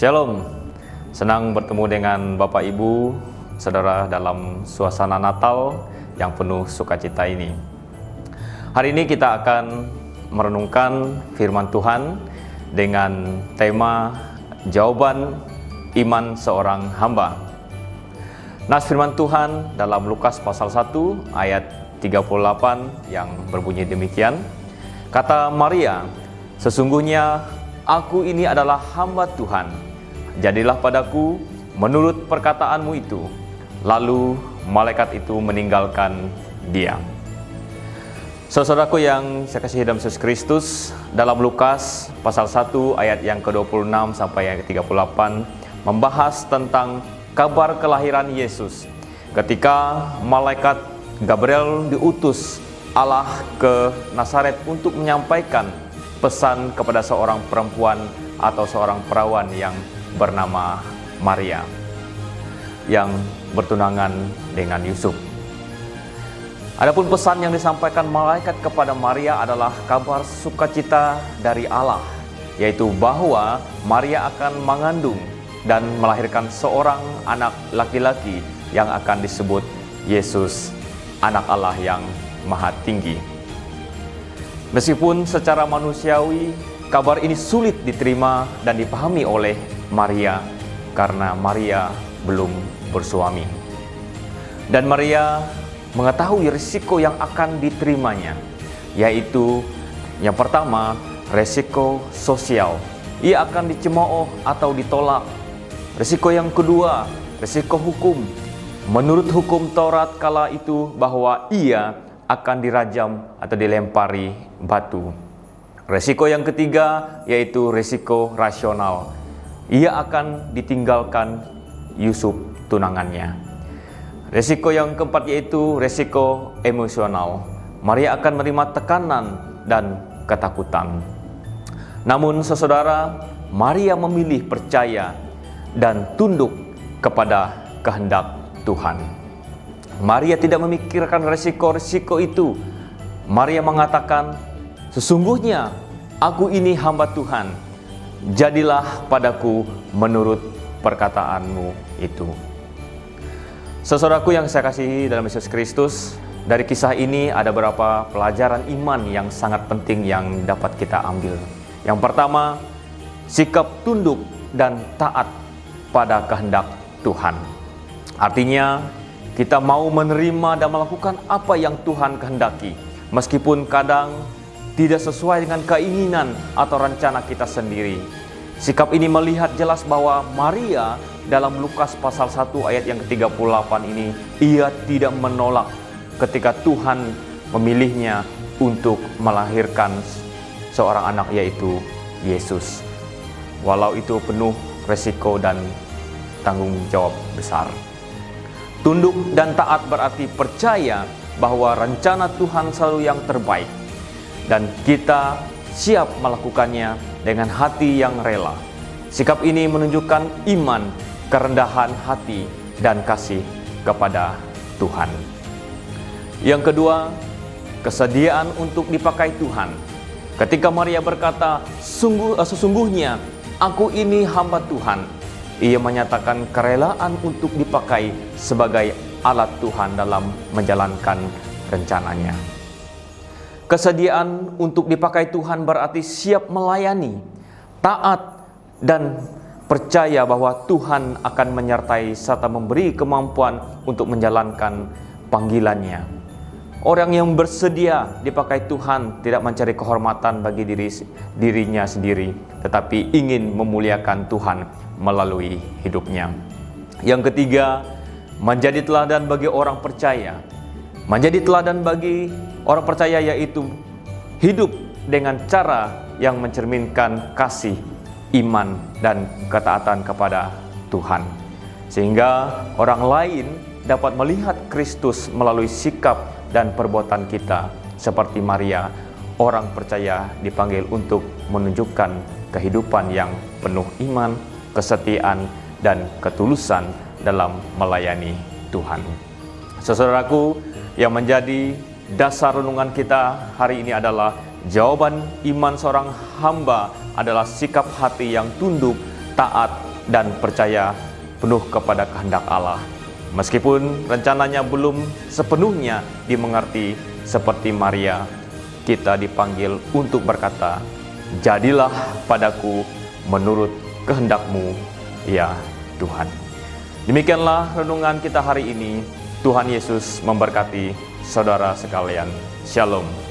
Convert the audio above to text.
Shalom, senang bertemu dengan Bapak Ibu, Saudara dalam suasana Natal yang penuh sukacita ini. Hari ini kita akan merenungkan firman Tuhan dengan tema jawaban iman seorang hamba. Nas firman Tuhan dalam Lukas pasal 1 ayat 38 yang berbunyi demikian. Kata Maria, "Sesungguhnya aku ini adalah hamba Tuhan, jadilah padaku menurut perkataanmu itu." Lalu malaikat itu meninggalkan dia. Saudaraku yang saya kasihi dalam Yesus Kristus, dalam Lukas pasal 1 ayat yang ke-26 sampai yang ke-38 membahas tentang kabar kelahiran Yesus. Ketika malaikat Gabriel diutus Allah ke Nazaret untuk menyampaikan pesan kepada seorang perempuan atau seorang perawan yang bernama Maria yang bertunangan dengan Yusuf. Adapun pesan yang disampaikan malaikat kepada Maria adalah kabar sukacita dari Allah, yaitu bahwa Maria akan mengandung dan melahirkan seorang anak laki-laki yang akan disebut Yesus, anak Allah yang Maha Tinggi. Meskipun secara manusiawi kabar ini sulit diterima dan dipahami oleh Maria karena Maria belum bersuami. Dan Maria mengetahui risiko yang akan diterimanya, yaitu yang pertama, risiko sosial. Ia akan dicemooh atau ditolak. Risiko yang kedua, risiko hukum. Menurut hukum Taurat kala itu bahwa ia akan dirajam atau dilempari batu. Resiko yang ketiga yaitu resiko rasional. Ia akan ditinggalkan Yusuf tunangannya. Resiko yang keempat yaitu resiko emosional. Maria akan menerima tekanan dan ketakutan. Namun saudara, Maria memilih percaya dan tunduk kepada kehendak Tuhan. Maria tidak memikirkan resiko-resiko itu. Maria mengatakan, "Sesungguhnya aku ini hamba Tuhan, jadilah padaku menurut perkataanmu itu." Saudaraku yang saya kasihi dalam Yesus Kristus, dari kisah ini ada beberapa pelajaran iman yang sangat penting yang dapat kita ambil. Yang pertama, sikap tunduk dan taat pada kehendak Tuhan. Artinya, kita mau menerima dan melakukan apa yang Tuhan kehendaki, meskipun kadang tidak sesuai dengan keinginan atau rencana kita sendiri. Sikap ini melihat jelas bahwa Maria dalam Lukas pasal 1 ayat yang ke-38 ini, ia tidak menolak ketika Tuhan memilihnya untuk melahirkan seorang anak, yaitu Yesus. Walau itu penuh resiko dan tanggung jawab besar. Tunduk dan taat berarti percaya bahwa rencana Tuhan selalu yang terbaik, dan kita siap melakukannya dengan hati yang rela. Sikap ini menunjukkan iman, kerendahan hati, dan kasih kepada Tuhan. Yang kedua, kesediaan untuk dipakai Tuhan. Ketika Maria berkata, "Sesungguhnya aku ini hamba Tuhan," ia menyatakan kerelaan untuk dipakai sebagai alat Tuhan dalam menjalankan rencananya. Kesediaan untuk dipakai Tuhan berarti siap melayani, taat, dan percaya bahwa Tuhan akan menyertai serta memberi kemampuan untuk menjalankan panggilannya. Orang yang bersedia dipakai Tuhan tidak mencari kehormatan bagi dirinya sendiri, tetapi ingin memuliakan Tuhan melalui hidupnya. Yang ketiga, menjadi teladan bagi orang percaya. Menjadi teladan bagi orang percaya yaitu hidup dengan cara yang mencerminkan kasih, iman, dan ketaatan kepada Tuhan, sehingga orang lain dapat melihat Kristus melalui sikap dan perbuatan kita. Seperti Maria, orang percaya dipanggil untuk menunjukkan kehidupan yang penuh iman, kesetiaan, dan ketulusan dalam melayani Tuhan. Saudaraku, yang menjadi dasar renungan kita hari ini adalah jawaban iman seorang hamba adalah sikap hati yang tunduk, taat, dan percaya penuh kepada kehendak Allah. Meskipun rencananya belum sepenuhnya dimengerti seperti Maria, kita dipanggil untuk berkata, "Jadilah padaku menurut kehendak-Mu, ya Tuhan." Demikianlah renungan kita hari ini. Tuhan Yesus memberkati saudara sekalian. Shalom.